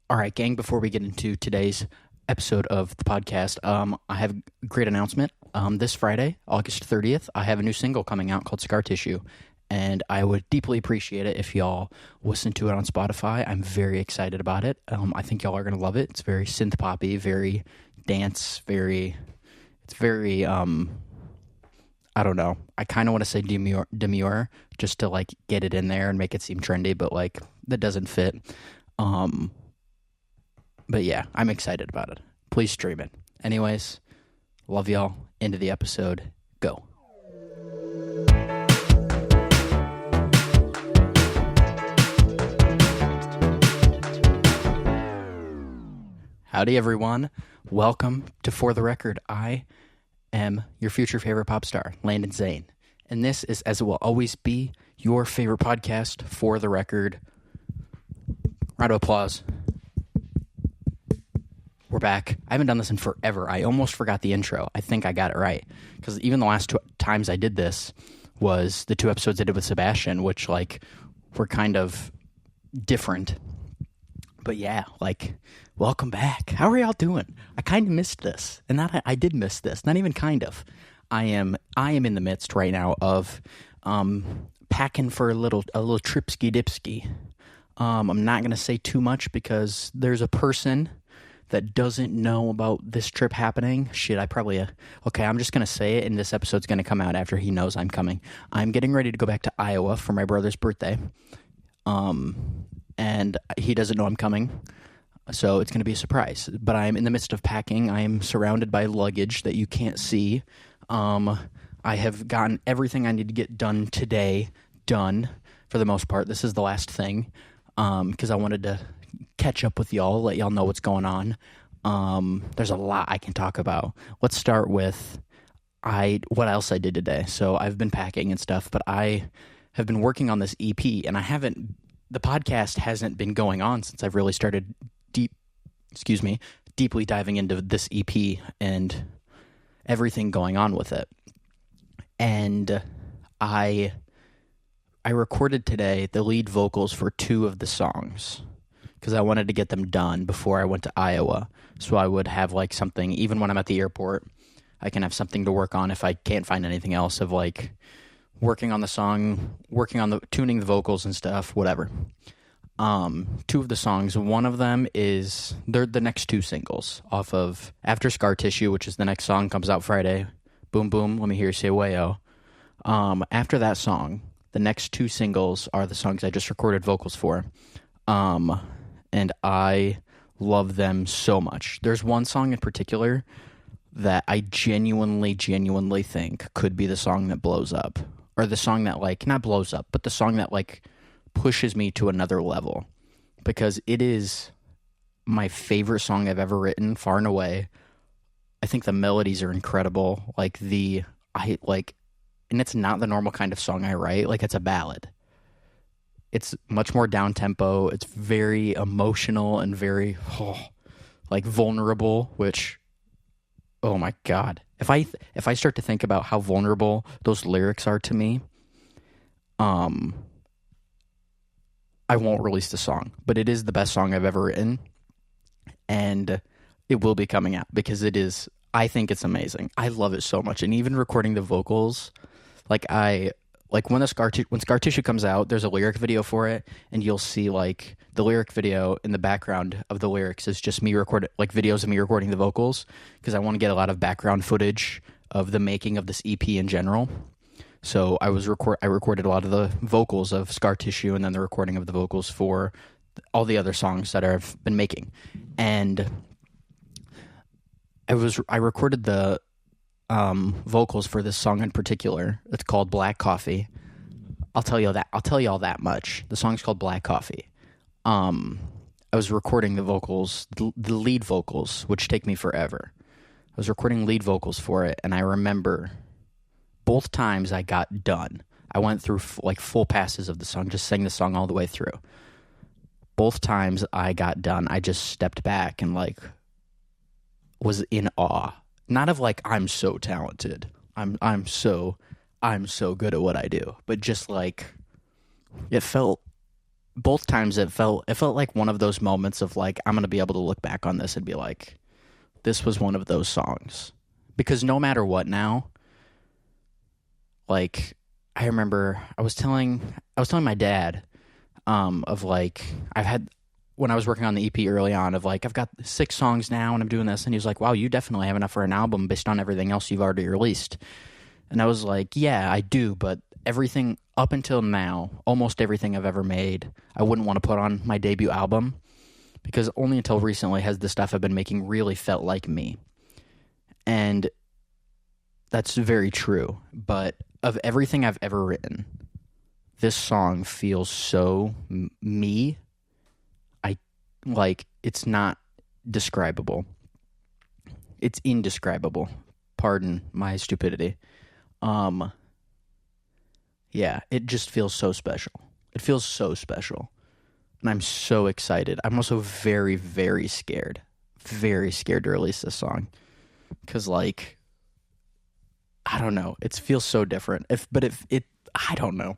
All right, gang, before we get into today's episode of the podcast, I have a great announcement. This Friday, August 30th, I have a new single coming out called Scar Tissue, and I would deeply appreciate it if y'all listen to it on Spotify. I'm very excited about it. I think y'all are going to love it. It's very synth poppy, very dance, it's very, I don't know. I kind of want to say demure just to, like, get it in there and make it seem trendy, but, like, that doesn't fit. But yeah, I'm excited about it. Please stream it. Anyways, love y'all. Into the episode. Go. Howdy, everyone. Welcome to For the Record. I am your future favorite pop star, Landyn Zane. And this is, as it will always be, your favorite podcast, For the Record. Round of applause. We're back. I haven't done this in forever. I almost forgot the intro. I think I got it right. Because even the last two times I did this was the 2 episodes I did with Sebastian, which, like, were kind of different. But yeah, like, welcome back. How are y'all doing? I kind of missed this. And I did miss this. Not even kind of. I am in the midst right now of packing for a little tripsky dipsky. I'm not going to say too much because there's a person that doesn't know about this trip happening. Shit, okay, I'm just going to say it, and this episode's going to come out after he knows I'm coming. I'm getting ready to go back to Iowa for my brother's birthday, and he doesn't know I'm coming, so it's going to be a surprise. But I'm in the midst of packing. I am surrounded by luggage that you can't see. I have gotten everything I need to get done today done, for the most part. This is the last thing, because I wanted to catch up with y'all, let y'all know what's going on. There's a lot I can talk about. Let's start with what else I did today. So I've been packing and stuff, but I have been working on this EP, and the podcast hasn't been going on since I've really started deeply diving into this EP and everything going on with it. And I recorded today the lead vocals for 2 of the songs, because I wanted to get them done before I went to Iowa, so I would have, like, something, even when I'm at the airport, I can have something to work on if I can't find anything else, of, like, working on the song, tuning the vocals and stuff, whatever. 2 of the songs, one of them they're the next 2 singles off of After Scar Tissue, which is the next song, comes out Friday. Boom, boom, let me hear you say wayo. After that song, the next 2 singles are the songs I just recorded vocals for. And I love them so much. There's one song in particular that I genuinely think could be the song that blows up. Or the song that, like, not blows up, but the song that, like, pushes me to another level. Because it is my favorite song I've ever written, far and away. I think the melodies are incredible. And it's not the normal kind of song I write. Like, it's a ballad. It's much more down-tempo. It's very emotional and very, vulnerable, which, oh my God. If I start to think about how vulnerable those lyrics are to me, I won't release the song. But it is the best song I've ever written, and it will be coming out because I think it's amazing. I love it so much. And even recording the vocals, when Scar Tissue comes out, there's a lyric video for it, and you'll see, like, the lyric video in the background of the lyrics is just me videos of me recording the vocals, because I want to get a lot of background footage of the making of this EP in general. So I recorded a lot of the vocals of Scar Tissue, and then the recording of the vocals for all the other songs that I've been making. And I recorded the vocals for this song in particular. It's called Black Coffee. I'll tell you all that much. The song's called Black Coffee. I was recording the vocals, the lead vocals, which take me forever. I was recording lead vocals for it, and I remember both times I got done, I went through full passes of the song, just sang the song all the way through. Both times I got done, I just stepped back and, like, was in awe. Not of, like, I'm so talented. I'm so good at what I do. But just, like, it felt both times it felt like one of those moments of like, I'm going to be able to look back on this and be like, this was one of those songs. Because no matter what now, like, I remember I was telling my dad, of like, when I was working on the EP early on, of like, I've got 6 songs now and I'm doing this. And he was like, wow, you definitely have enough for an album based on everything else you've already released. And I was like, yeah, I do. But everything up until now, almost everything I've ever made, I wouldn't want to put on my debut album, because only until recently has the stuff I've been making really felt like me. And that's very true. But of everything I've ever written, this song feels so me. It's not describable. It's indescribable. Pardon my stupidity. Yeah, it just feels so special. It feels so special. And I'm so excited. I'm also very, very scared. Very scared to release this song. Because, like, I don't know. It feels so different. I don't know.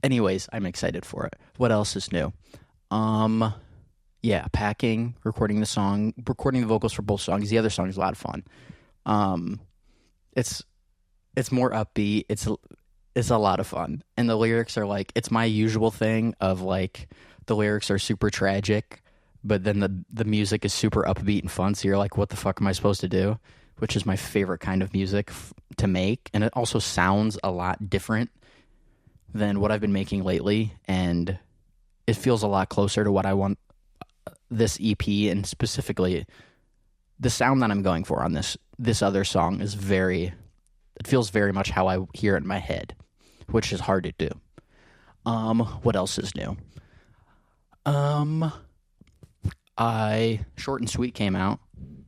Anyways, I'm excited for it. What else is new? Yeah, packing, recording the vocals for both songs. The other song is a lot of fun. It's more upbeat. It's a lot of fun. And the lyrics are like, it's my usual thing of like, the lyrics are super tragic, but then the music is super upbeat and fun. So you're like, what the fuck am I supposed to do? Which is my favorite kind of music to make. And it also sounds a lot different than what I've been making lately. And it feels a lot closer to what I want this EP, and specifically the sound that I'm going for on this other song is it feels very much how I hear it in my head, which is hard to do. What else is new? Short and Sweet came out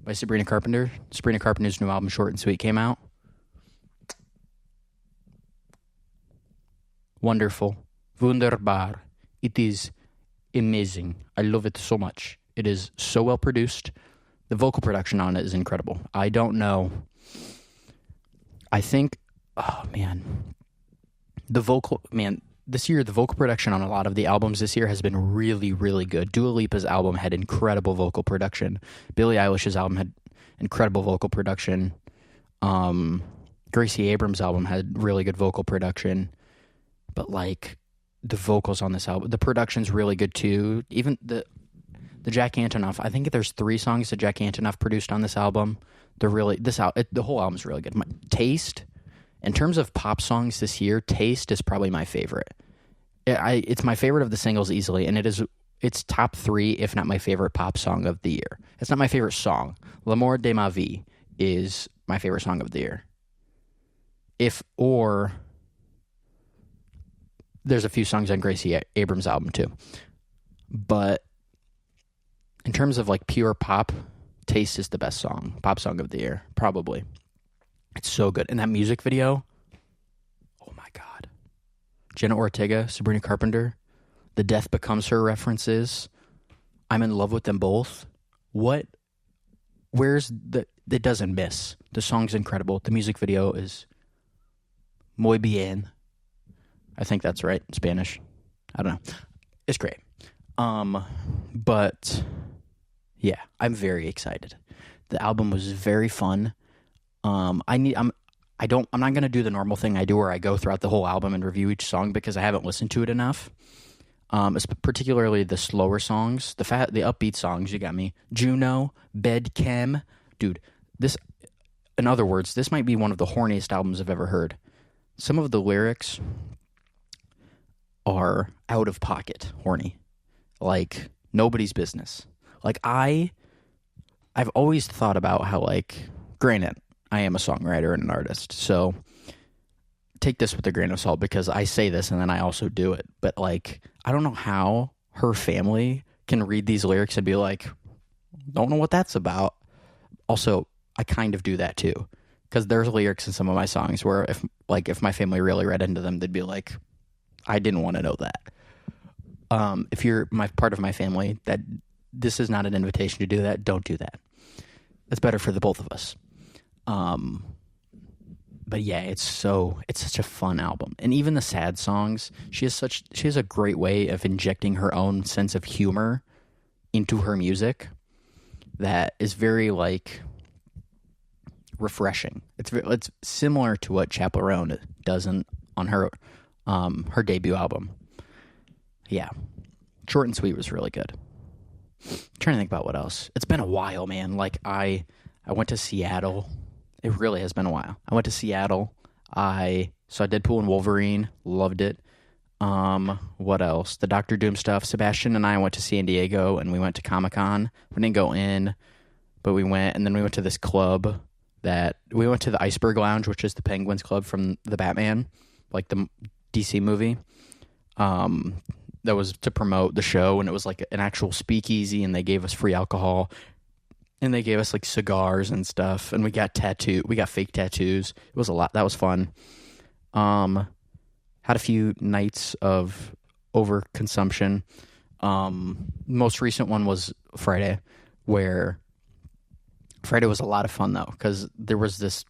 by Sabrina Carpenter. Sabrina Carpenter's new album, Short and Sweet, came out. Wonderful. Wunderbar. It is amazing. I love it so much. It is so well produced. The vocal production on it is incredible. I don't know. I think, oh man, this year, the vocal production on a lot of the albums this year has been really, really good. Dua Lipa's album had incredible vocal production. Billie Eilish's album had incredible vocal production. Gracie Abrams' album had really good vocal production. But, like, the vocals on this album, the production's really good too. Even the Jack Antonoff, I think there's 3 songs that Jack Antonoff produced on this album. The whole album's really good. Taste, in terms of pop songs this year, Taste is probably my favorite. It's my favorite of the singles easily, and it's top 3, if not my favorite pop song of the year. It's not my favorite song. L'amour de ma vie is my favorite song of the year. There's a few songs on Gracie Abrams' album too. But in terms of like pure pop, Taste is the best pop song of the year, probably. It's so good. And that music video, oh my God. Jenna Ortega, Sabrina Carpenter, the Death Becomes Her references. I'm in love with them both. It doesn't miss. The song's incredible. The music video is muy bien. I think that's right in Spanish. I don't know. It's great. But yeah, I'm very excited. The album was very fun. I'm not going to do the normal thing I do where I go throughout the whole album and review each song, because I haven't listened to it enough. Particularly the slower songs, the upbeat songs. You got me. Juno, Bed Chem. Dude, in other words, this might be one of the horniest albums I've ever heard. Some of the lyrics are out of pocket horny, like nobody's business. Like I've always thought about how, like, granted, I am a songwriter and an artist, so take this with a grain of salt, because I say this and then I also do it. But like, I don't know how her family can read these lyrics and be like, don't know what that's about. Also, I kind of do that too, because there's lyrics in some of my songs where if my family really read into them, they'd be like, I didn't want to know that. If you're part of my family, that this is not an invitation to do that. Don't do that. It's better for the both of us. but yeah, it's such a fun album. And even the sad songs, she has a great way of injecting her own sense of humor into her music that is very like refreshing. It's similar to what Chaperone does on her debut album. Yeah. Short and Sweet was really good. I'm trying to think about what else. It's been a while, man. Like I went to Seattle. It really has been a while. I went to Seattle. I saw Deadpool and Wolverine. Loved it. What else? The Doctor Doom stuff. Sebastian and I went to San Diego, and we went to Comic-Con. We didn't go in, but we went, and then we went to this club we went to the Iceberg Lounge, which is the Penguins Club from the Batman, like the DC movie. That was to promote the show, and it was like an actual speakeasy, and they gave us free alcohol, and they gave us like cigars and stuff, and we got fake tattoos. It was a lot. That was fun. Had a few nights of overconsumption. Most recent one was Friday, where Friday was a lot of fun though, because there was this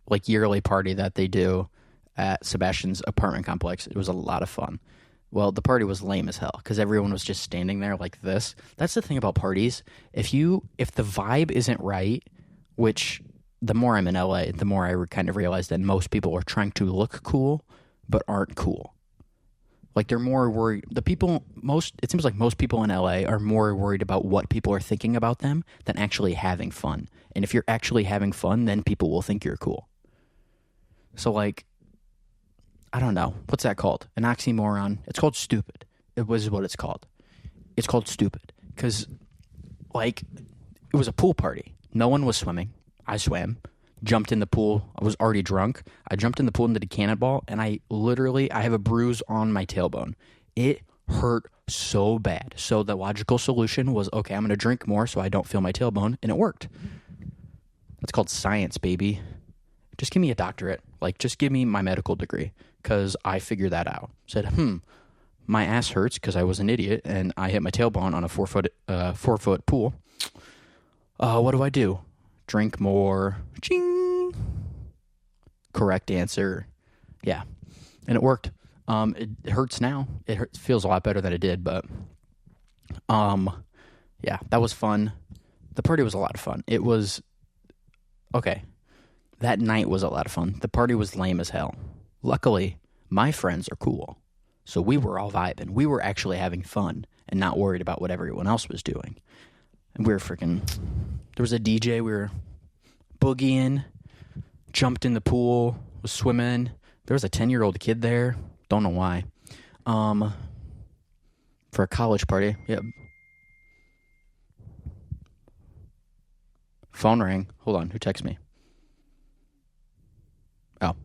like yearly party that they do at Sebastian's apartment complex. It was a lot of fun. Well, the party was lame as hell because everyone was just standing there like this. That's the thing about parties. If the vibe isn't right, which the more I'm in LA, the more I kind of realize that most people are trying to look cool but aren't cool. Like they're more worried. It seems like most people in LA are more worried about what people are thinking about them than actually having fun. And if you're actually having fun, then people will think you're cool. So like, I don't know. What's that called? An oxymoron. It's called stupid. It was what it's called. It's called stupid. Because, like, it was a pool party. No one was swimming. I swam. Jumped in the pool. I was already drunk. I jumped in the pool and did a cannonball. And I have a bruise on my tailbone. It hurt so bad. So the logical solution was, okay, I'm going to drink more so I don't feel my tailbone. And it worked. That's called science, baby. Just give me a doctorate. Like, just give me my medical degree. Because I figured that out. Said, my ass hurts because I was an idiot and I hit my tailbone on a 4-foot pool. What do I do? Drink more. Ching. Correct answer. Yeah. And it worked. It hurts now. It feels a lot better than it did, but yeah, that was fun. The party was a lot of fun. It was okay. That night was a lot of fun. The party was lame as hell. Luckily, my friends are cool. So we were all vibing. We were actually having fun and not worried about what everyone else was doing. And we were there was a DJ, we were boogieing, jumped in the pool, was swimming. There was a 10-year-old kid there. Don't know why. For a college party. Yep. Phone rang. Hold on, who texted me? Oh.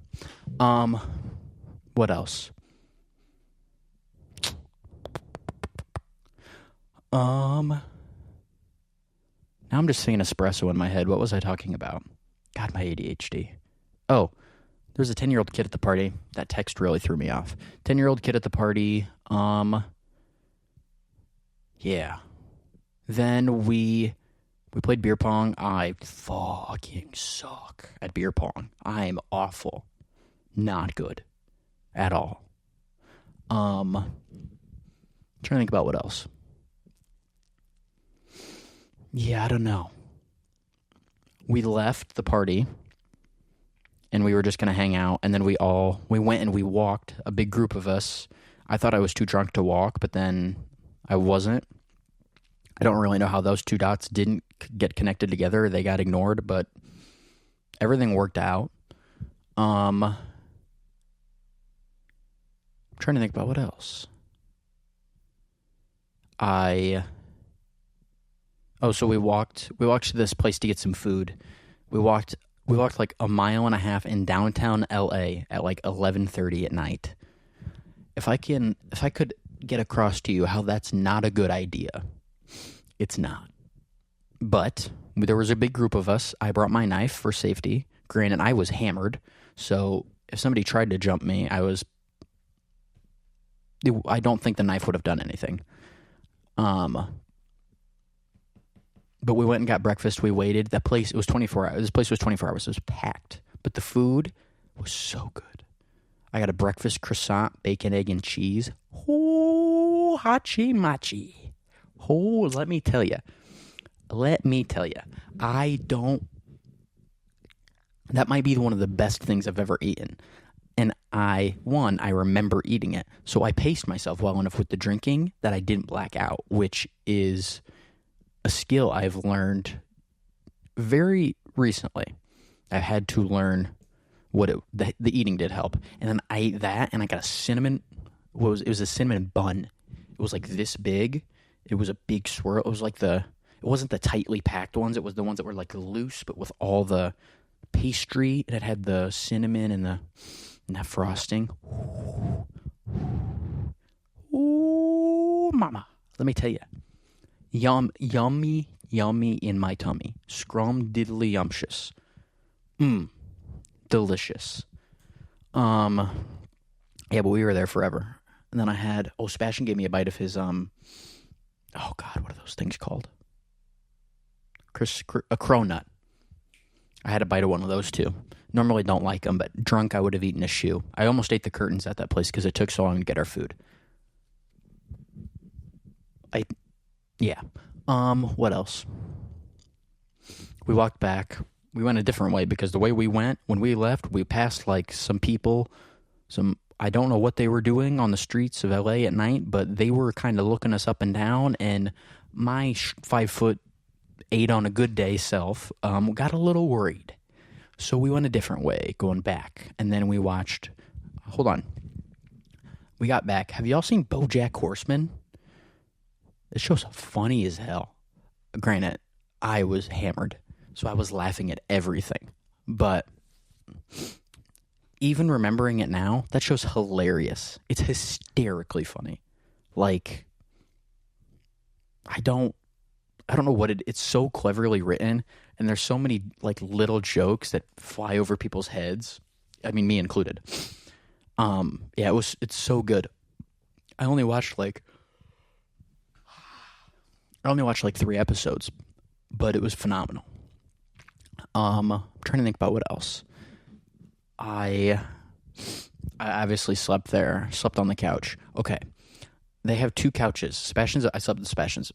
What else? Now I'm just seeing espresso in my head. What was I talking about? God, my ADHD. Oh, there was a 10-year-old kid at the party. That text really threw me off. 10-year-old kid at the party. Yeah. Then we played beer pong. I fucking suck at beer pong. I'm awful. Not good. At all. Trying to think about what else. Yeah, I don't know. We left the party, and we were just going to hang out, and then we went and we walked, a big group of us. I thought I was too drunk to walk, but then I wasn't. I don't really know how those two dots didn't get connected together. They got ignored, but everything worked out. I'm trying to think about what else. So we walked to this place to get some food. We walked like a mile and a half in downtown LA at like 11:30 at night. If I could get across to you how that's not a good idea, it's not. But there was a big group of us. I brought my knife for safety. Granted, I was hammered, so if somebody tried to jump me, I don't think the knife would have done anything. But we went and got breakfast. We waited. That place, it was 24 hours. This place was 24 hours. It was packed. But the food was so good. I got a breakfast croissant, bacon, egg, and cheese. Oh, hachi machi. Oh, let me tell you. That might be one of the best things I've ever eaten. And I remember eating it. So I paced myself well enough with the drinking that I didn't black out, which is a skill I've learned very recently. I had to learn the eating did help. And then I ate that, and I got a cinnamon. It was a cinnamon bun. It was like this big. It was a big swirl. It wasn't the tightly packed ones. It was the ones that were like loose, but with all the pastry, and it had the cinnamon and that frosting. Ooh, mama. Let me tell you. Yummy in my tummy. Scrum diddly yumptious. Delicious. Yeah, but we were there forever. And then I had, Sebastian gave me a bite of his, oh God, what are those things called? A cronut. I had a bite of one of those too. Normally don't like them, but drunk I would have eaten a shoe. I almost ate the curtains at that place because it took so long to get our food. What else? We walked back. We went a different way because the way we went, when we left, we passed like some people, I don't know what they were doing on the streets of LA at night, but they were kind of looking us up and down, and my 5'8" on a good day self got a little worried. So we went a different way going back, and then we watched, hold on. We got back. Have y'all seen BoJack Horseman? This show's funny as hell. Granted, I was hammered, so I was laughing at everything. But even remembering it now, that show's hilarious. It's hysterically funny. Like, I don't know what it's so cleverly written, and there's so many like little jokes that fly over people's heads. I mean, me included. It's so good. I only watched like 3 episodes, but it was phenomenal. I'm trying to think about what else. I obviously slept on the couch. Okay. They have 2 couches. I slept with Sebastian's.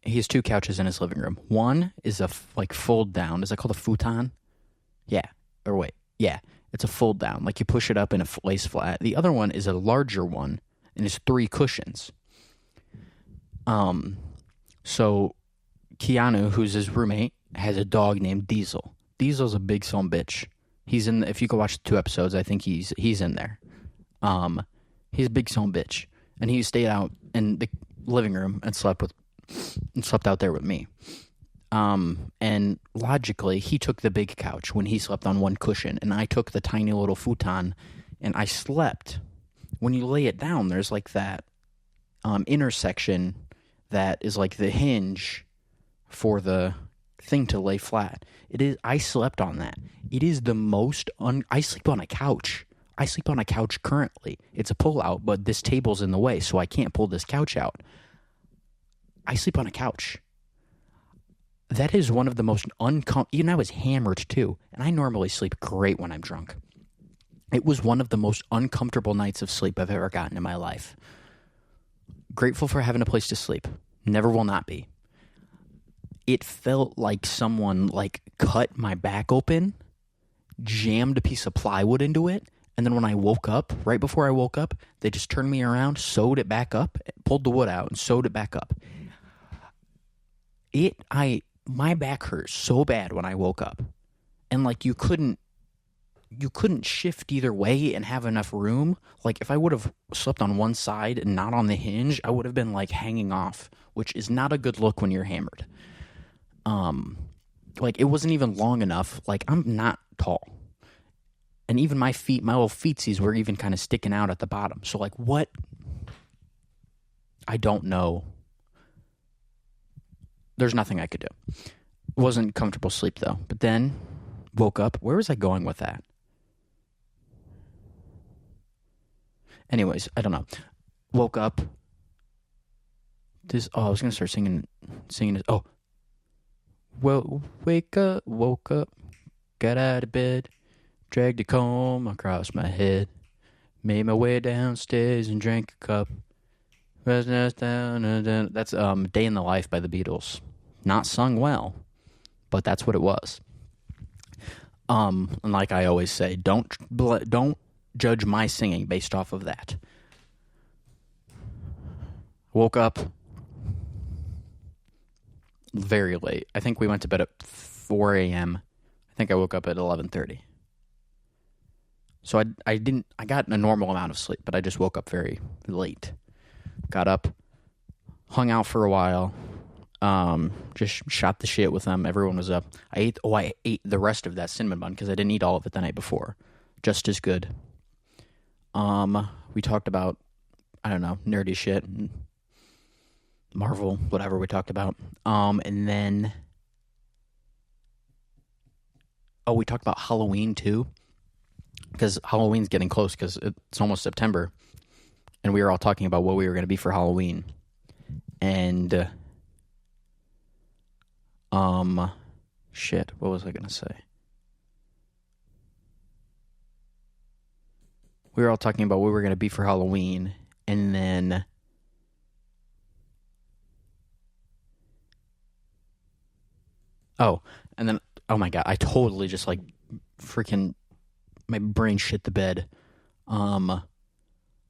He has 2 couches in his living room. One is a fold down. Is that called a futon? Yeah. Or wait. Yeah. It's a fold down. Like you push it up and it lays flat. The other one is a larger one and it's 3 cushions. So Keanu, who's his roommate, has a dog named Diesel. Diesel's a big son bitch. He's in. If you go watch the 2 episodes, I think he's in there. He's a big son bitch, and he stayed out in the living room and slept out there with me. And logically, he took the big couch when he slept on one cushion, and I took the tiny little futon, and I slept. When you lay it down, there's like that intersection that is like the hinge for the thing to lay flat. I slept on that. It is the most I sleep on a couch. I sleep on a couch currently. It's a pull-out, but this table's in the way, so I can't pull this couch out. I sleep on a couch. That is one of the most even I was hammered too, and I normally sleep great when I'm drunk. It was one of the most uncomfortable nights of sleep I've ever gotten in my life. Grateful for having a place to sleep. Never will not be. It felt like someone cut my back open, jammed a piece of plywood into it, and then when I woke up, right before I woke up, they just turned me around, sewed it back up, pulled the wood out, and sewed it back up. My back hurt so bad when I woke up. And you couldn't shift either way and have enough room. Like if I would have slept on one side and not on the hinge, I would have been hanging off, which is not a good look when you're hammered. It wasn't even long enough. I'm not tall. And even my little feetsies were even kind of sticking out at the bottom. So what? I don't know. There's nothing I could do. It wasn't comfortable sleep though. But then woke up. Where was I going with that? Anyways, I don't know. Woke up. I was gonna start singing this. Oh. Well, woke up, got out of bed, Dragged a comb across my head. Made my way downstairs and drank a cup. That's Day in the Life by the Beatles. Not sung well, but that's what it was. And like I always say, don't judge my singing based off of that. Woke up very late. I think we went to bed at 4 a.m. I think I woke up at 11:30. So I got a normal amount of sleep, but I just woke up very late. Got up, hung out for a while, just shot the shit with them. Everyone was up. I ate the rest of that cinnamon bun because I didn't eat all of it the night before. Just as good. We talked about, I don't know, nerdy shit, Marvel, whatever we talked about. And then, we talked about Halloween too, because Halloween's getting close because it's almost September, and we were all talking about what we were going to be for Halloween. And, shit, what was I going to say? We were all talking about what we were going to be for Halloween, and then oh my God, I totally just like freaking my brain shit the bed. We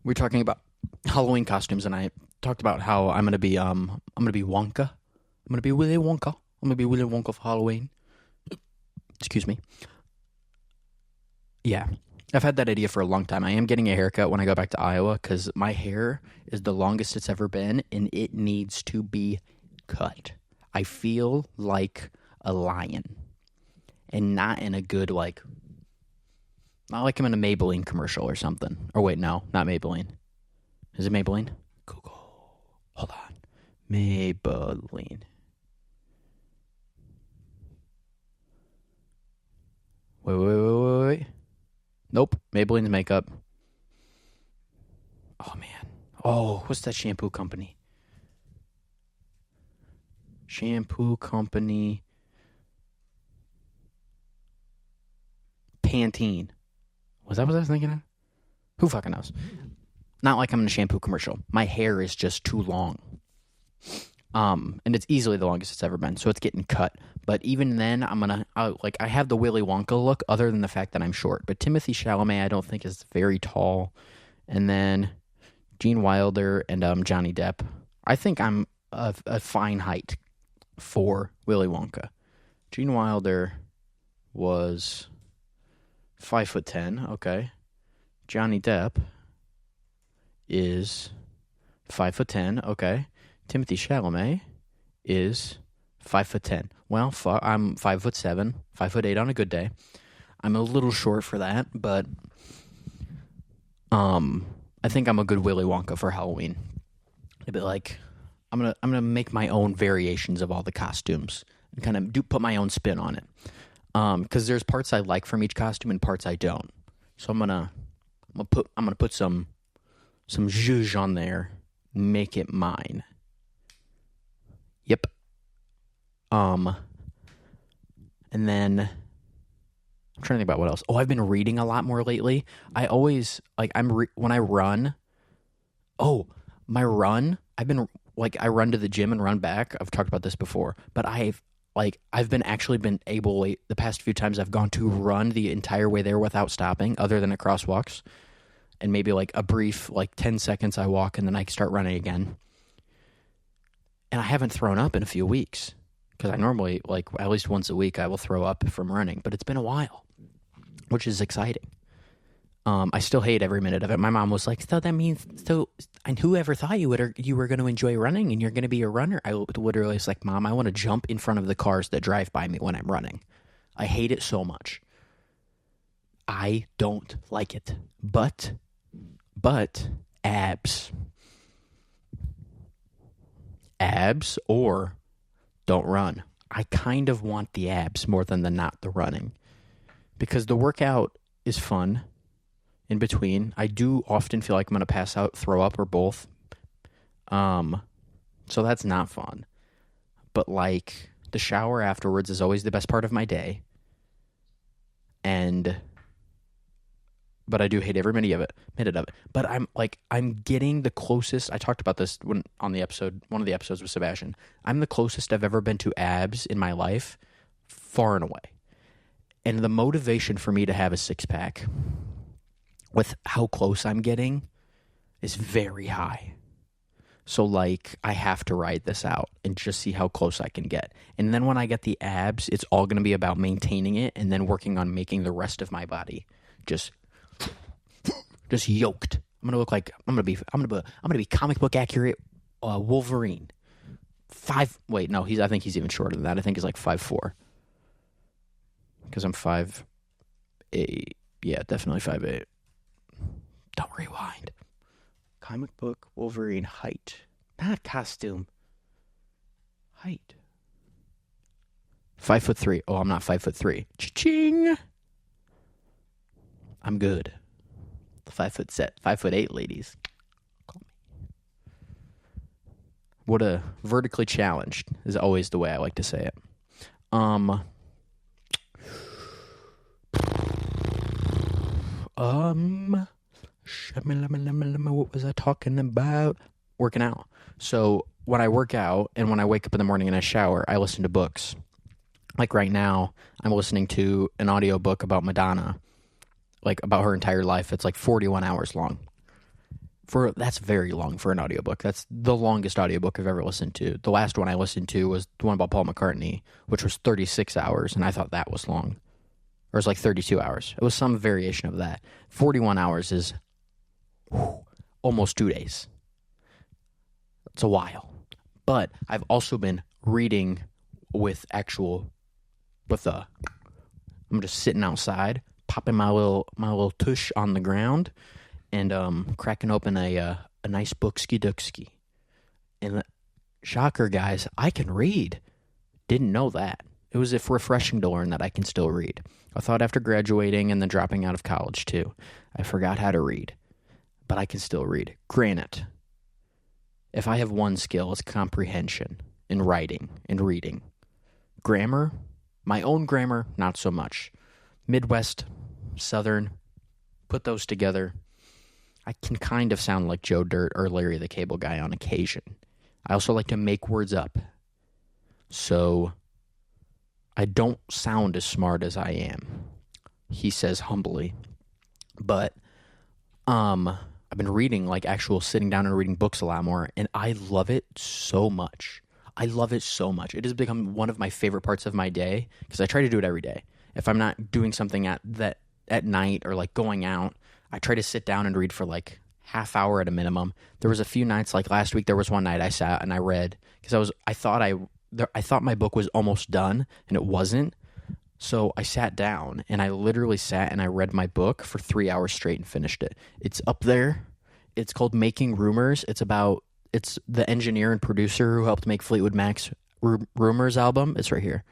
were talking about Halloween costumes, and I talked about how I'm gonna be Wonka. I'm gonna be Willy Wonka. I'm gonna be Willy Wonka for Halloween. Excuse me. Yeah, I've had that idea for a long time. I am getting a haircut when I go back to Iowa because my hair is the longest it's ever been, and it needs to be cut. I feel like a lion, and not in a good, like, not like I'm in a Maybelline commercial or something. Or wait, no, not Maybelline. Is it Maybelline? Google. Hold on. Maybelline. Wait. Nope. Maybelline's makeup. Oh, man. Oh, what's that shampoo company? Shampoo company. Pantene. Was that what I was thinking of? Who fucking knows? Not like I'm in a shampoo commercial. My hair is just too long. And it's easily the longest it's ever been, so it's getting cut. But even then, I have the Willy Wonka look, other than the fact that I'm short. But Timothy Chalamet, I don't think is very tall. And then Gene Wilder and Johnny Depp. I think I'm a fine height for Willy Wonka. Gene Wilder was 5'10", okay. Johnny Depp is 5'10", okay. Timothy Chalamet is 5'10". Well, I'm 5'7", 5'8" on a good day. I'm a little short for that, but I think I'm a good Willy Wonka for Halloween. It'd be like I'm gonna make my own variations of all the costumes and kind of put my own spin on it. Because there's parts I like from each costume and parts I don't. So I'm gonna put some zhuzh on there, make it mine. Yep. And then I'm trying to think about what else. Oh, I've been reading a lot more lately. I always when I run. Oh, my run. I run to the gym and run back. I've talked about this before, but I've been able the past few times I've gone to run the entire way there without stopping, other than at crosswalks, and maybe like a brief 10 seconds I walk and then I start running again. And I haven't thrown up in a few weeks because I normally at least once a week I will throw up from running, but it's been a while, which is exciting. I still hate every minute of it. My mom was like, so that means, and whoever thought you were going to enjoy running and you're going to be a runner? I literally was like, Mom, I want to jump in front of the cars that drive by me when I'm running. I hate it so much. I don't like it. But abs. Abs or don't run. I kind of want the abs more than not the running. Because the workout is fun. In between, I do often feel like I'm going to pass out, throw up, or both. So that's not fun. But the shower afterwards is always the best part of my day. And but I do hate every minute of it. But I'm getting the closest. I talked about this one of the episodes with Sebastian. I'm the closest I've ever been to abs in my life, far and away. And the motivation for me to have a six-pack with how close I'm getting is very high. So, like, I have to ride this out and just see how close I can get. And then when I get the abs, it's all going to be about maintaining it and then working on making the rest of my body just yoked. I'm gonna be comic book accurate Wolverine. I think he's even shorter than that. I think he's like 5'4". Because I'm 5'8". Yeah, definitely 5'8". Don't rewind. Comic book Wolverine height. Not costume. Height. 5'3". Oh, I'm not 5'3". Cha-ching! I'm good. 5'8", ladies. Call me. What a vertically challenged is always the way I like to say it. What was I talking about? Working out. So when I work out and when I wake up in the morning and I shower, I listen to books. Like right now, I'm listening to an audiobook about Madonna, like about her entire life. It's like 41 hours long. That's very long for an audiobook. That's the longest audiobook I've ever listened to. The last one I listened to was the one about Paul McCartney, which was 36 hours, and I thought that was long. Or it was like 32 hours. It was some variation of that. 41 hours is almost 2 days. It's a while. But I've also been reading I'm just sitting outside, popping my little tush on the ground, and cracking open a nice bookski-dooksky. And shocker, guys, I can read. Didn't know that. It was refreshing to learn that I can still read. I thought after graduating and then dropping out of college, too, I forgot how to read. But I can still read. Granted, if I have one skill, it's comprehension in writing and reading. Grammar, my own grammar, not so much. Midwest, Southern, put those together. I can kind of sound like Joe Dirt or Larry the Cable Guy on occasion. I also like to make words up. So I don't sound as smart as I am, he says humbly. But I've been reading, like actual sitting down and reading books a lot more, and I love it so much. It has become one of my favorite parts of my day because I try to do it every day. If I'm not doing something at night or like going out, I try to sit down and read for like half hour at a minimum. There was a few nights, like last week, there was one night I sat and I read because I thought my book was almost done and it wasn't. So I sat down and I literally sat and I read my book for 3 hours straight and finished it. It's up there. It's called Making Rumors. It's the engineer and producer who helped make Fleetwood Mac's Rumors album. It's right here.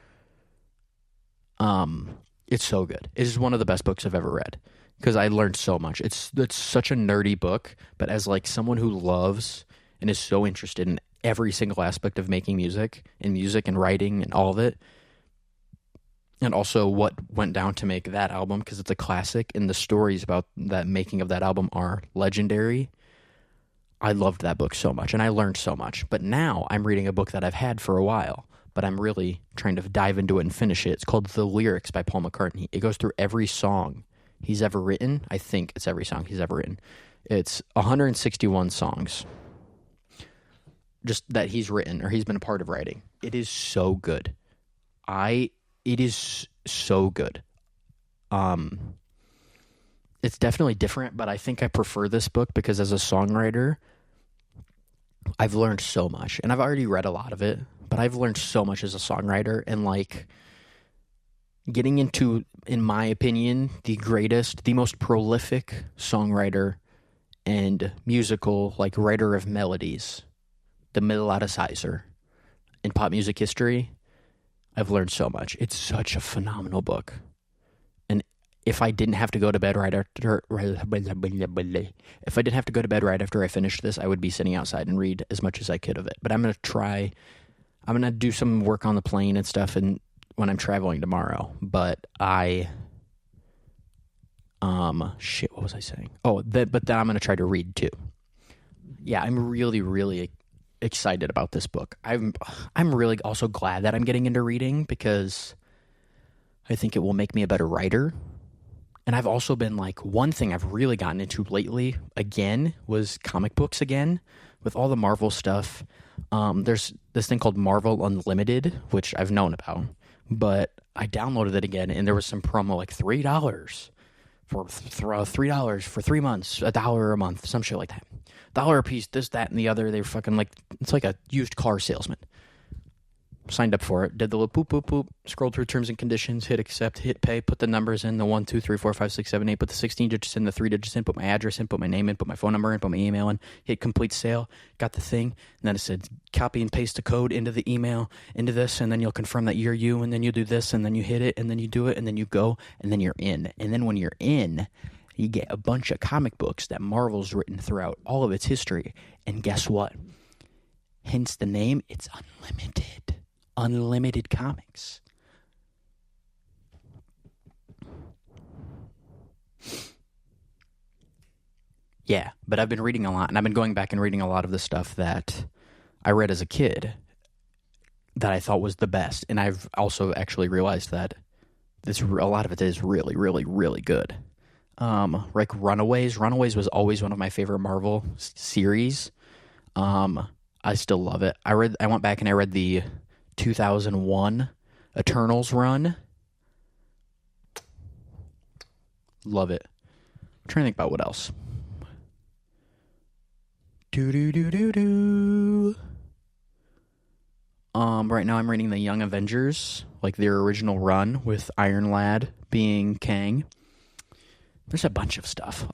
It's so good. It is one of the best books I've ever read because I learned so much. It's such a nerdy book, but as like someone who loves and is so interested in every single aspect of making music and writing and all of it, and also what went down to make that album because it's a classic and the stories about that making of that album are legendary. I loved that book so much and I learned so much. But now I'm reading a book that I've had for a while, but I'm really trying to dive into it and finish it. It's called The Lyrics by Paul McCartney. It goes through every song he's ever written. I think it's every song he's ever written. It's 161 songs just that he's written or he's been a part of writing. It is so good. It is so good. It's definitely different, but I think I prefer this book because as a songwriter, I've learned so much. And I've already read a lot of it, but I've learned so much as a songwriter and like getting into, in my opinion, the most prolific songwriter and musical like writer of melodies, the melodicizer in pop music history. I've learned so much. It's such a phenomenal book. And if I didn't have to go to bed right after I finished this, I would be sitting outside and read as much as I could of it. But I'm going to do some work on the plane and stuff and when I'm traveling tomorrow. But what was I saying? Oh, but then I'm going to try to read too. Yeah, I'm really, really excited about this book. I'm really also glad that I'm getting into reading because I think it will make me a better writer. And I've also been like, one thing I've really gotten into lately, again, was comic books again, with all the Marvel stuff. There's this thing called Marvel Unlimited, which I've known about, but I downloaded it again, and there was some promo, like $3 for $3 for 3 months, $1 a month, some shit like that. $1 a piece, this, that, and the other. They were fucking like, it's like a used car salesman. Signed up for it, did the little boop, boop, boop, scrolled through terms and conditions, hit accept, hit pay, put the numbers in, the 1, 2, 3, 4, 5, 6, 7, 8, put the 16 digits in, the 3 digits in, put my address in, put my name in, put my phone number in, put my email in, hit complete sale, got the thing, and then it said copy and paste the code into the email, into this, and then you'll confirm that you're you, and then you do this, and then you hit it, and then you do it, and then you go, and then you're in. And then when you're in, you get a bunch of comic books that Marvel's written throughout all of its history, and guess what? Hence the name, it's unlimited. Unlimited comics. Yeah, but I've been reading a lot, and I've been going back and reading a lot of the stuff that I read as a kid that I thought was the best, and I've also actually realized that a lot of it is really, really, really good. Like Runaways. Runaways was always one of my favorite Marvel series. I still love it. I went back and I read the 2001 Eternals run. Love it. I'm trying to think about what else. Right now I'm reading the Young Avengers, like their original run with Iron Lad being Kang. There's a bunch of stuff.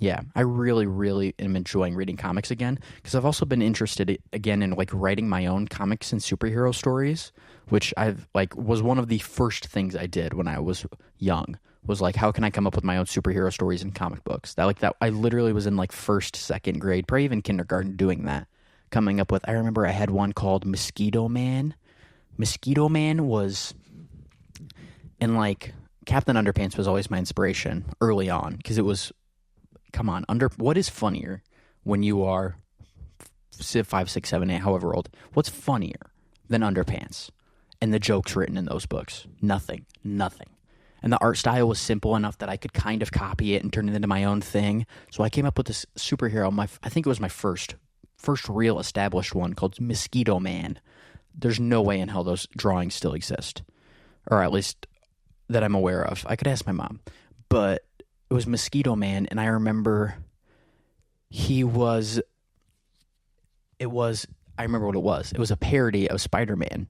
Yeah, I really, really am enjoying reading comics again because I've also been interested again in like writing my own comics and superhero stories, which was one of the first things I did when I was young. Was like, how can I come up with my own superhero stories in comic books? That I literally was in like first, second grade, probably even kindergarten doing that. Coming up with, I remember I had one called Mosquito Man. Mosquito Man was, and like Captain Underpants was always my inspiration early on because it was. Come on, what is funnier when you are 5, 6, 7, 8, however old? What's funnier than Underpants and the jokes written in those books? Nothing. And the art style was simple enough that I could kind of copy it and turn it into my own thing. So I came up with this superhero. I think it was my first real established one called Mosquito Man. There's no way in hell those drawings still exist, or at least that I'm aware of. I could ask my mom, but. It was Mosquito Man, and I remember I remember what it was. It was a parody of Spider-Man.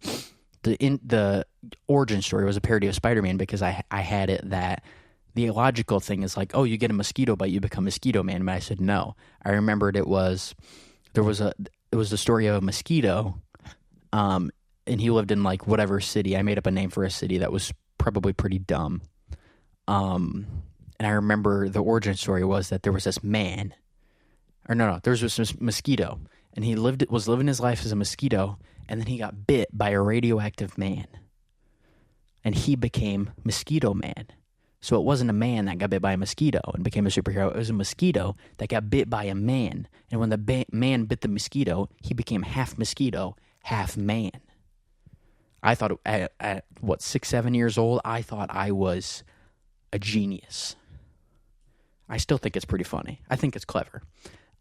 The origin story was a parody of Spider-Man because I had it that the illogical thing is like, oh, you get a mosquito bite, you become Mosquito Man. But I said no. I remembered it was the story of a mosquito, and he lived in like whatever city. I made up a name for a city that was probably pretty dumb. And I remember the origin story was that there was this man, there was this mosquito, and he was living his life as a mosquito, and then he got bit by a radioactive man, and he became Mosquito Man. So it wasn't a man that got bit by a mosquito and became a superhero. It was a mosquito that got bit by a man, and when the man bit the mosquito, he became half mosquito, half man. I thought at 6, 7 years old, I thought I was a genius. I still think it's pretty funny. I think it's clever.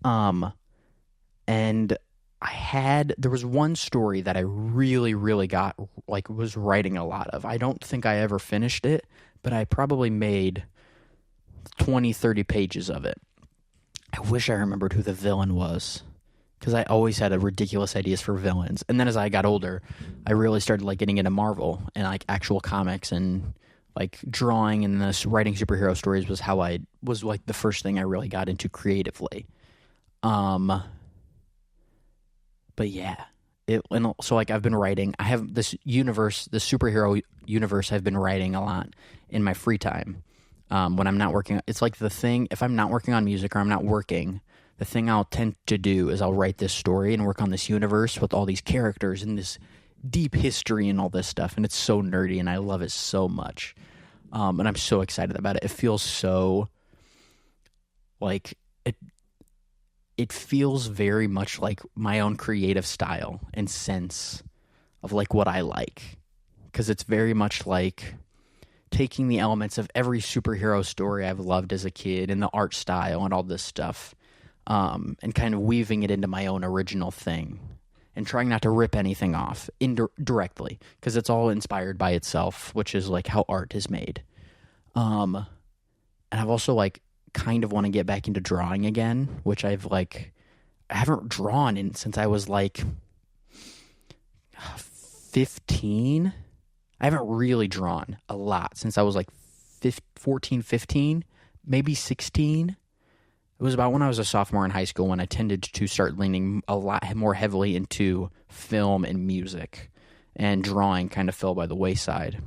And there was one story that I really, really was writing a lot of. I don't think I ever finished it, but I probably made 20, 30 pages of it. I wish I remembered who the villain was, because I always had ridiculous ideas for villains. And then as I got older, I really started like getting into Marvel and like actual comics and like drawing and this writing superhero stories was how I was like the first thing I really got into creatively. But yeah, so like I've been writing, I have this superhero universe I've been writing a lot in my free time. When I'm not working, it's like if I'm not working on music or I'm not working, the thing I'll tend to do is I'll write this story and work on this universe with all these characters and this deep history and all this stuff. And it's so nerdy and I love it so much. And I'm so excited about it. It feels so like it feels very much like my own creative style and sense of like what I like, because it's very much like taking the elements of every superhero story I've loved as a kid and the art style and all this stuff, and kind of weaving it into my own original thing and trying not to rip anything off directly, because it's all inspired by itself, which is like how art is made. And I've also like kind of want to get back into drawing again, which I haven't drawn since I was like 15. I haven't really drawn a lot since I was like 14, 15, maybe 16. It was about when I was a sophomore in high school when I tended to start leaning a lot more heavily into film and music, and drawing kind of fell by the wayside.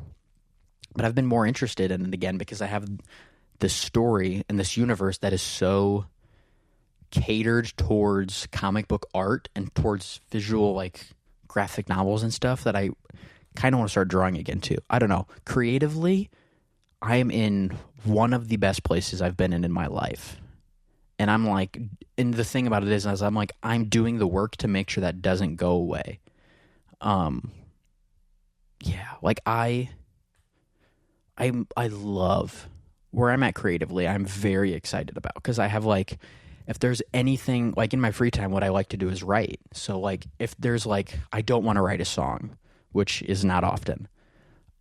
But I've been more interested in it again because I have this story and this universe that is so catered towards comic book art and towards visual, like graphic novels and stuff, that I kind of want to start drawing again too. I don't know. Creatively, I am in one of the best places I've been in my life. And I'm like, and the thing about it is I'm like, I'm doing the work to make sure that doesn't go away. Yeah, like I love where I'm at creatively. I'm very excited about, because I have like, if there's anything like in my free time, what I like to do is write. So like if there's like, I don't want to write a song, which is not often,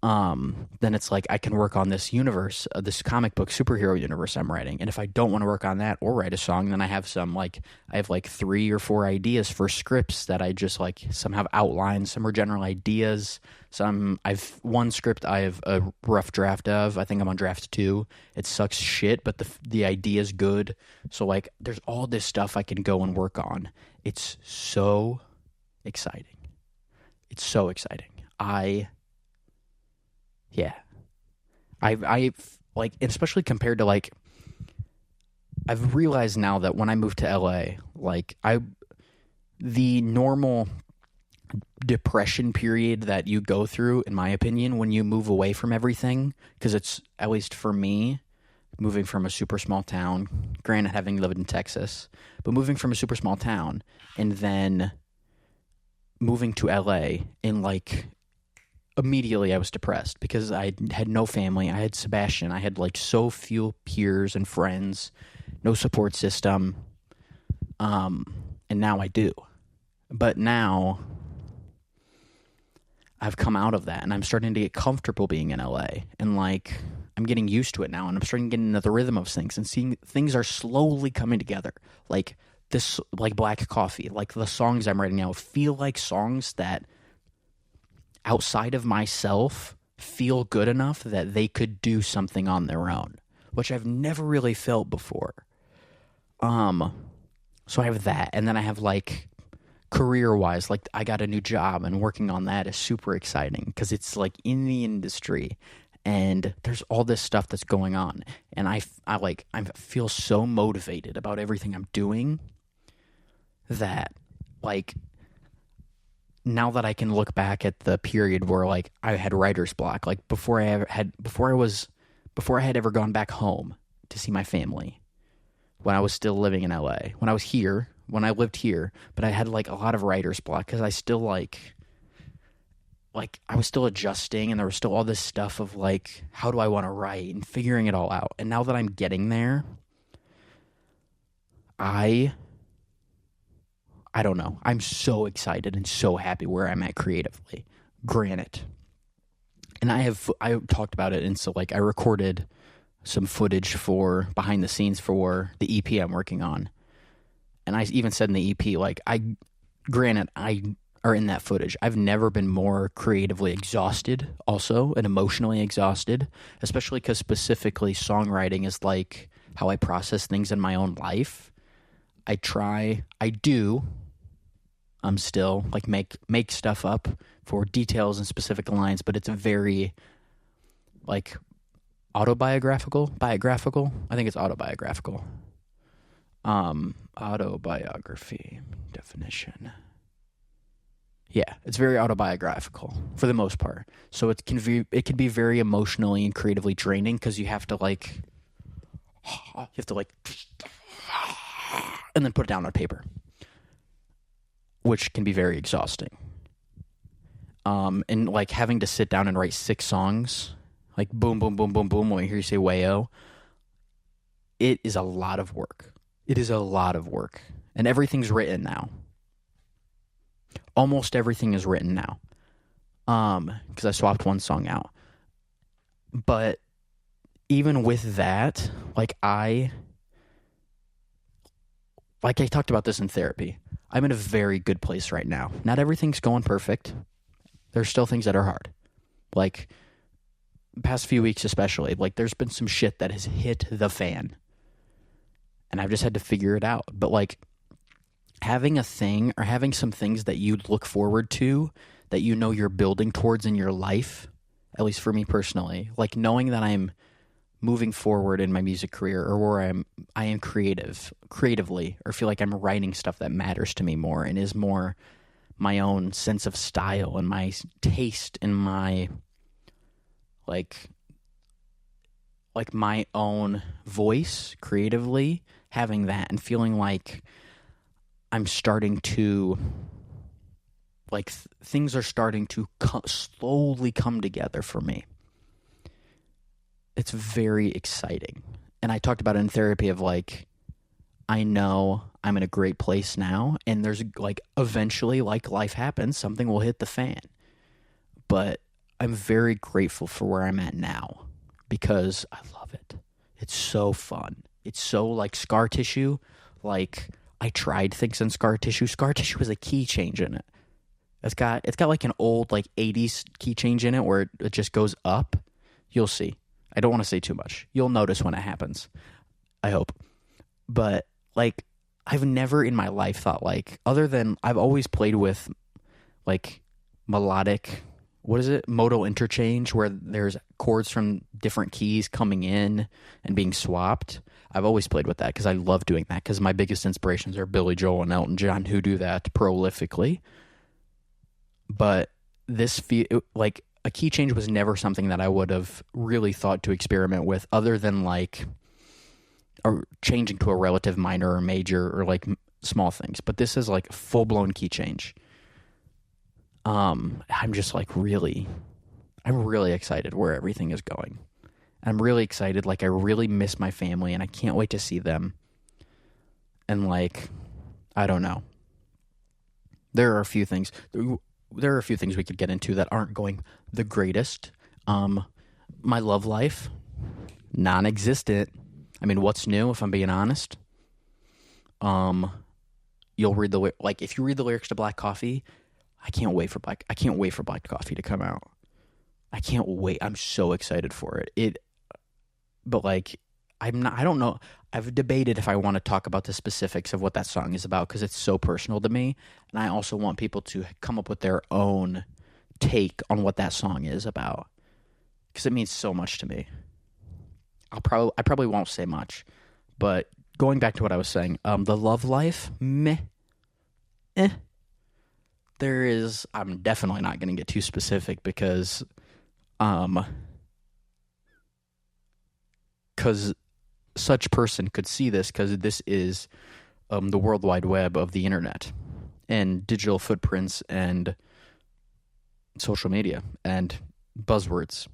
then it's like I can work on this universe, this comic book superhero universe I'm writing. And if I don't want to work on that or write a song, then I have 3 or 4 ideas for scripts that I just like, some have outlines, some are general ideas. One script I have a rough draft of. I think I'm on draft 2. It sucks shit, but the idea is good. So like there's all this stuff I can go and work on. It's so exciting. It's so exciting. Yeah. I like, especially compared to like, I've realized now that when I moved to LA, like the normal depression period that you go through, in my opinion, when you move away from everything, because it's, at least for me, moving from a super small town, granted having lived in Texas, but moving from a super small town and then moving to LA, and like immediately I was depressed because I had no family. I had Sebastian. I had like so few peers and friends, no support system. And now I do. But now I've come out of that and I'm starting to get comfortable being in LA, and like I'm getting used to it now, and I'm starting to get into the rhythm of things and seeing things are slowly coming together. Like this, like Black Coffee, like the songs I'm writing now feel like songs that outside of myself feel good enough that they could do something on their own, which I've never really felt before. So I have that, and then I have like career-wise, like I got a new job, and working on that is super exciting because it's like in the industry, and there's all this stuff that's going on, and I feel so motivated about everything I'm doing that like, now that I can look back at the period where like I had writer's block, like before I had ever gone back home to see my family, when I was still living in LA, when I lived here, but I had like a lot of writer's block because I still like I was still adjusting, and there was still all this stuff of like, how do I want to write, and figuring it all out. And now that I'm getting there, I don't know. I'm so excited and so happy where I'm at creatively. Granted. And I talked about it, and so like I recorded some footage for behind the scenes for the EP I'm working on. And I even said in the EP, like I are in that footage. I've never been more creatively exhausted also, and emotionally exhausted, especially because specifically songwriting is like how I process things in my own life. I'm still like make stuff up for details and specific lines, but it's a very like biographical. I think it's autobiographical. Autobiography definition. Yeah, it's very autobiographical for the most part. So it can be very emotionally and creatively draining because you have to like and then put it down on paper, which can be very exhausting. And like having to sit down and write 6 songs, like boom, boom, boom, boom, boom, when you hear you say wayo, it is a lot of work. It is a lot of work. And everything's written now. Almost everything is written now. Because I swapped one song out. But even with that, like I talked about this in therapy, I'm in a very good place right now. Not everything's going perfect. There's still things that are hard. Like, past few weeks especially, like, there's been some shit that has hit the fan. And I've just had to figure it out. But, like, having a thing or having some things that you look forward to, that you know you're building towards in your life, at least for me personally, like, knowing that I'm moving forward in my music career, or where I am creatively, or feel like I'm writing stuff that matters to me more and is more my own sense of style and my taste and my like my own voice creatively, having that and feeling like I'm starting to like things are starting to slowly come together for me. It's very exciting. And I talked about it in therapy of like, I know I'm in a great place now, and there's like eventually, like life happens, something will hit the fan. But I'm very grateful for where I'm at now because I love it. It's so fun. It's so like scar tissue. Like I tried things in scar tissue. Scar tissue has a key change in it. It's got like an old like 80s key change in it where it just goes up. You'll see. I don't want to say too much. You'll notice when it happens. I hope. But like I've never in my life thought like, other than I've always played with like melodic, what is it? Modal interchange, where there's chords from different keys coming in and being swapped. I've always played with that because I love doing that, because my biggest inspirations are Billy Joel and Elton John, who do that prolifically. But this like a key change was never something that I would have really thought to experiment with, other than like or changing to a relative minor or major or like small things. But this is like full blown key change. I'm just like I'm really excited where everything is going. I'm really excited. Like I really miss my family and I can't wait to see them. And like, I don't know. There are a few things we could get into that aren't going the greatest. My love life, non-existent. I mean, what's new, if I'm being honest? You'll read if you read the lyrics to Black Coffee, I can't wait for Black Coffee to come out. I can't wait. I'm so excited for it. But like, I don't know. I've debated if I want to talk about the specifics of what that song is about, because it's so personal to me. And I also want people to come up with their own take on what that song is about, because it means so much to me. I probably won't say much, but going back to what I was saying, the love life, meh, I'm definitely not going to get too specific because such person could see this, because this is the World Wide Web of the internet and digital footprints and social media and buzzwords.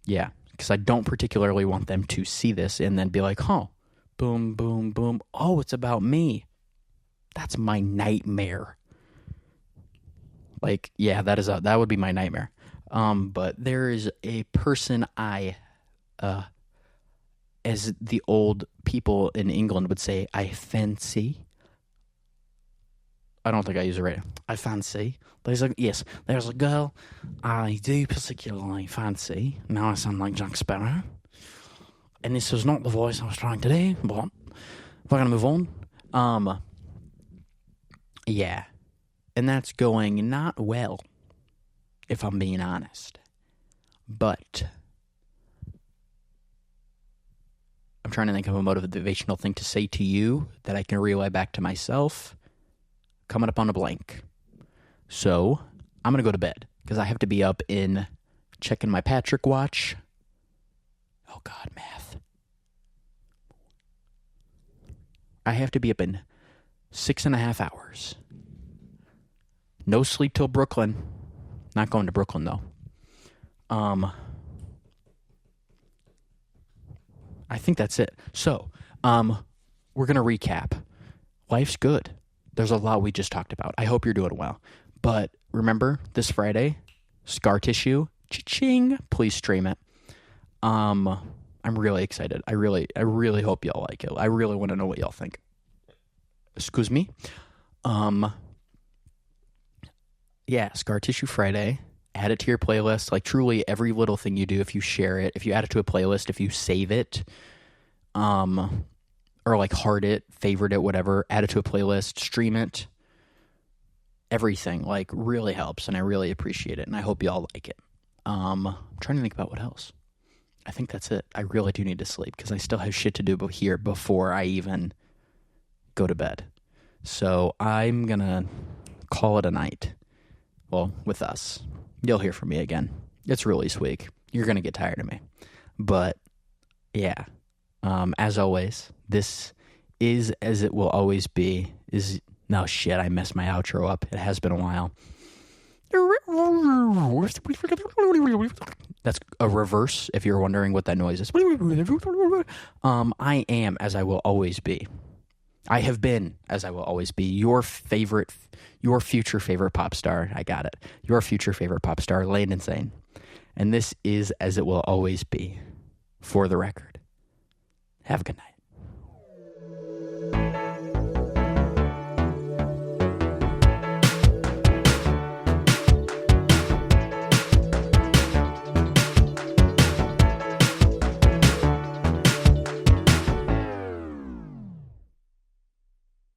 Yeah, because I don't particularly want them to see this and then be like, huh, boom, boom, boom. Oh, it's about me. That's my nightmare. Like, yeah, that would be my nightmare. But there is a person as the old people in England would say, I fancy. I don't think I use it right. I fancy. There's a girl I do particularly fancy. Now I sound like Jack Sparrow. And this was not the voice I was trying to do, but we're going to move on. Yeah. And that's going not well, if I'm being honest. But I'm trying to think of a motivational thing to say to you that I can relay back to myself. coming up on a blank. So I'm going to go to bed because I have to be up in checking my Patrick watch. Oh, God, math. I have to be up in 6.5 hours. No sleep till Brooklyn. Not going to Brooklyn, though. I think that's it. So, we're going to recap. Life's good. There's a lot we just talked about. I hope you're doing well. But remember, this Friday, Scar Tissue, cha-ching, please stream it. I'm really excited. I really hope y'all like it. I really want to know what y'all think. Excuse me. Yeah, Scar Tissue Friday. Add it to your playlist. Like, truly, every little thing you do, if you share it, if you add it to a playlist, if you save it, or like heart it, favorite it, whatever, add it to a playlist, stream it, everything, like, really helps, and I really appreciate it, and I hope y'all like it. I'm trying to think about what else. I think that's it. I really do need to sleep, because I still have shit to do here before I even go to bed. So I'm gonna call it a night. Well, with us. You'll hear from me again. It's release week. You're going to get tired of me. But, yeah. As always, this is as it will always be. No, shit, I messed my outro up. It has been a while. That's a reverse, if you're wondering what that noise is. I am as I will always be. I have been, as I will always be, your future favorite pop star. I got it. Your future favorite pop star, Landyn Zane. And this is as it will always be, for the record. Have a good night.